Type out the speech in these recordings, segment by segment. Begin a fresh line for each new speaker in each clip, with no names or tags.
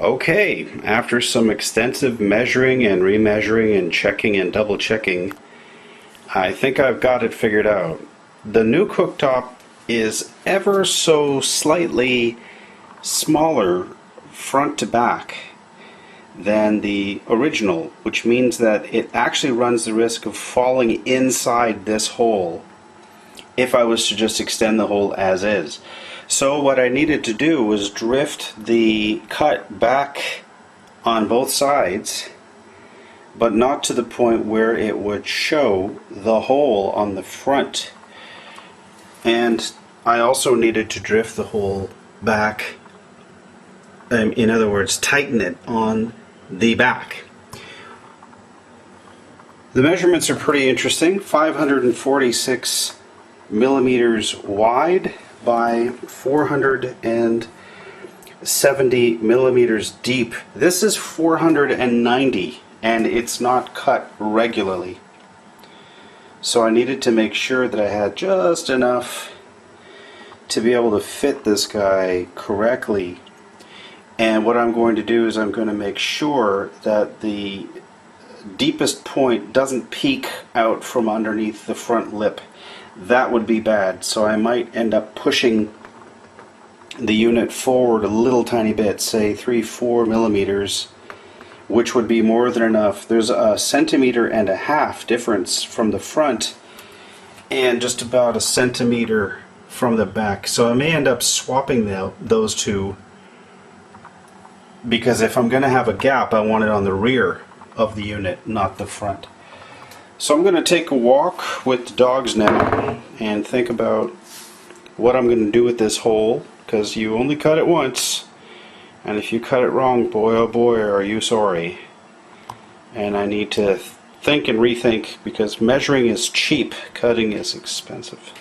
Okay, after some extensive measuring and remeasuring and checking and double checking, I think I've got it figured out. The new cooktop is ever so slightly smaller front to back than the original, which means that it actually runs the risk of falling inside this hole if I was to just extend the hole as is. So what I needed to do was drift the cut back on both sides, but not to the point where it would show the hole on the front. And I also needed to drift the hole back, in other words, tighten it on the back. The measurements are pretty interesting. 546 millimeters wide by 470 millimeters deep. This is 490 and it's not cut regularly. So I needed to make sure that I had just enough to be able to fit this guy correctly. And what I'm going to do is I'm going to make sure that the deepest point doesn't peek out from underneath the front lip. That would be bad, so I might end up pushing the unit forward a little tiny bit, say 3-4 millimeters, which would be more than enough. There's a 1.5 centimeters difference from the front and just about 1 centimeter from the back, so I may end up swapping those two, because if I'm going to have a gap, I want it on the rear of the unit, not the front. So I'm going to take a walk with the dogs now and think about what I'm going to do with this hole, because you only cut it once, and if you cut it wrong, boy oh boy are you sorry. And I need to think and rethink, because measuring is cheap, cutting is expensive.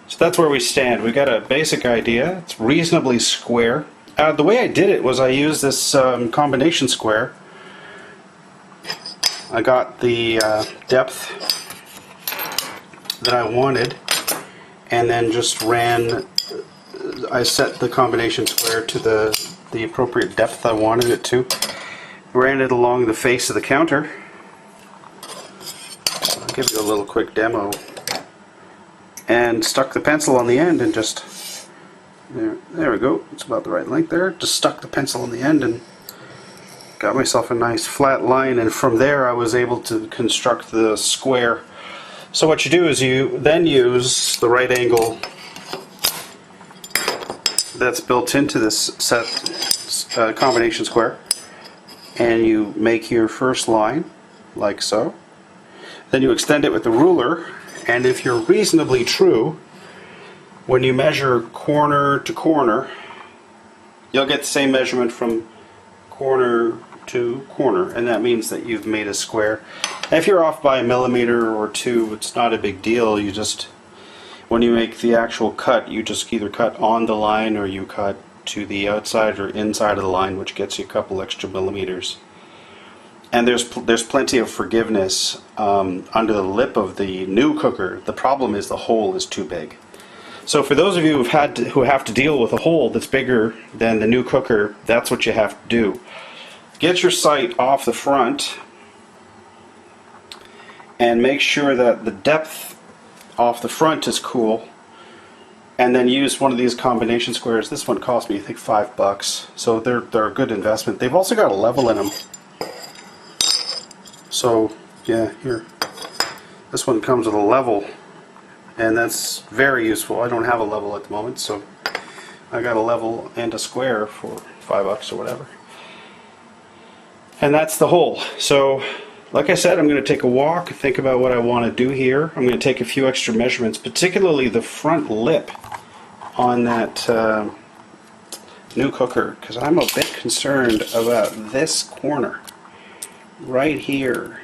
So that's where we stand. We got a basic idea. It's reasonably square. The way I did it was I used this combination square. I got the depth that I wanted, and then just I set the combination square to the appropriate depth I wanted it to. Ran it along the face of the counter. I'll give you a little quick demo. And stuck the pencil on the end and just, there we go, it's about the right length there. Just stuck the pencil on the end and got myself a nice flat line, and from there I was able to construct the square. So what you do is you then use the right angle that's built into this combination square, and you make your first line like so. Then you extend it with the ruler, and if you're reasonably true, when you measure corner to corner, you'll get the same measurement from corner to corner, and that means that you've made a square. If you're off by 1 millimeter or 2, it's not a big deal. You just, when you make the actual cut, you just either cut on the line or you cut to the outside or inside of the line, which gets you a couple extra millimeters. And there's plenty of forgiveness under the lip of the new cooker. The problem is the hole is too big. So for those of you who have to deal with a hole that's bigger than the new cooker, that's what you have to do. Get your sight off the front and make sure that the depth off the front is cool, and then use one of these combination squares. This one cost me I think $5, so they're a good investment. They've also got a level in them. So yeah, here, this one comes with a level, and that's very useful. I don't have a level at the moment, so I got a level and a square for $5 or whatever. And that's the hole. So like I said, I'm going to take a walk, think about what I want to do here. I'm going to take a few extra measurements, particularly the front lip on that new cooker, because I'm a bit concerned about this corner right here.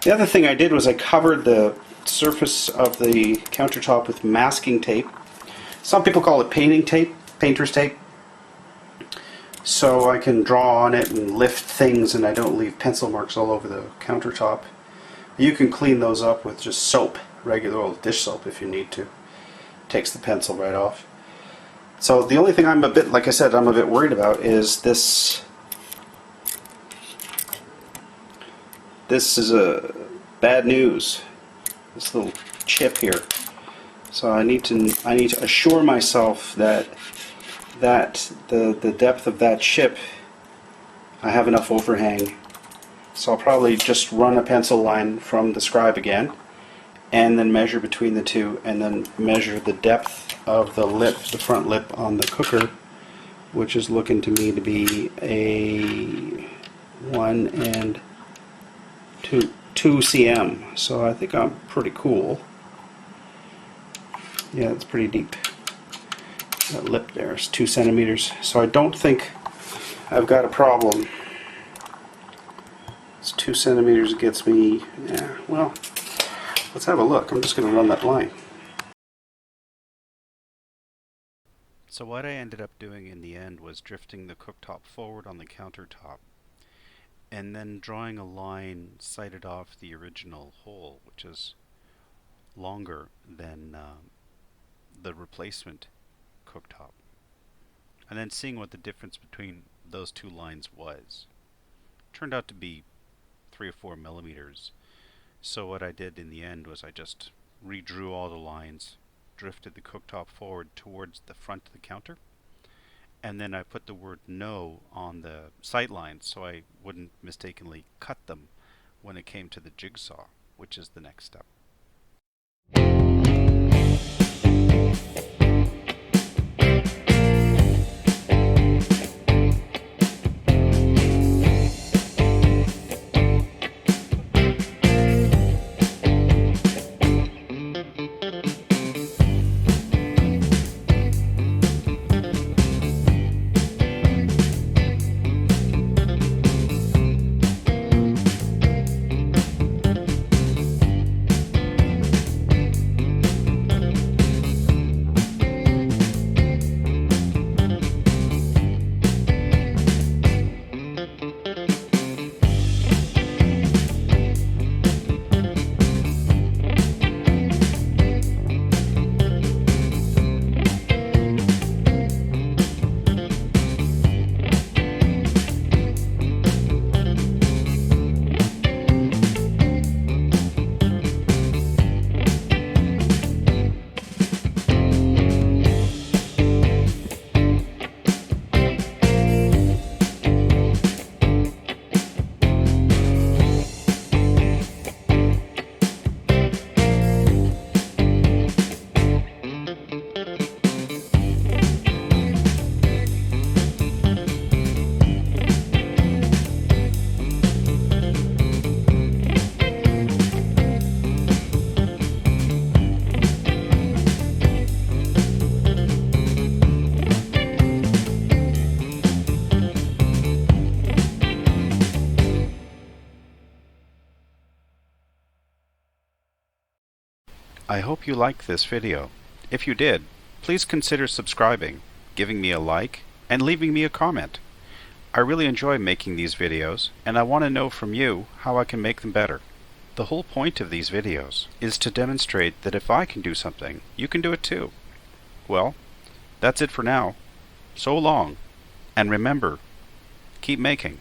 The other thing I did was I covered the surface of the countertop with masking tape. Some people call it painting tape, painter's tape. So I can draw on it and lift things, and I don't leave pencil marks all over the countertop. You can clean those up with just soap, regular old dish soap if you need to. Takes the pencil right off. So the only thing I'm a bit, like I said, I'm a bit worried about is this. This is a bad news. This little chip here. So I need to assure myself that the depth of that chip, I have enough overhang. So I'll probably just run a pencil line from the scribe again, and then measure between the two, and then measure the depth of the lip, the front lip on the cooker, which is looking to me to be a 1 and 2 cm. So I think I'm pretty cool. Yeah, it's pretty deep. That lip there is 2 centimeters. So I don't think I've got a problem. It's 2 centimeters gets me, yeah, well, let's have a look. I'm just going to run that line. So what I ended up doing in the end was drifting the cooktop forward on the countertop, and then drawing a line sighted off the original hole, which is longer than the replacement cooktop, and then seeing what the difference between those two lines was. Turned out to be 3 or 4 millimeters. So what I did in the end was I just redrew all the lines, drifted the cooktop forward towards the front of the counter, and then I put the word no on the sight lines so I wouldn't mistakenly cut them when it came to the jigsaw, which is the next step. I hope you liked this video. If you did, please consider subscribing, giving me a like, and leaving me a comment. I really enjoy making these videos, and I want to know from you how I can make them better. The whole point of these videos is to demonstrate that if I can do something, you can do it too. Well, that's it for now. So long, and remember, keep making.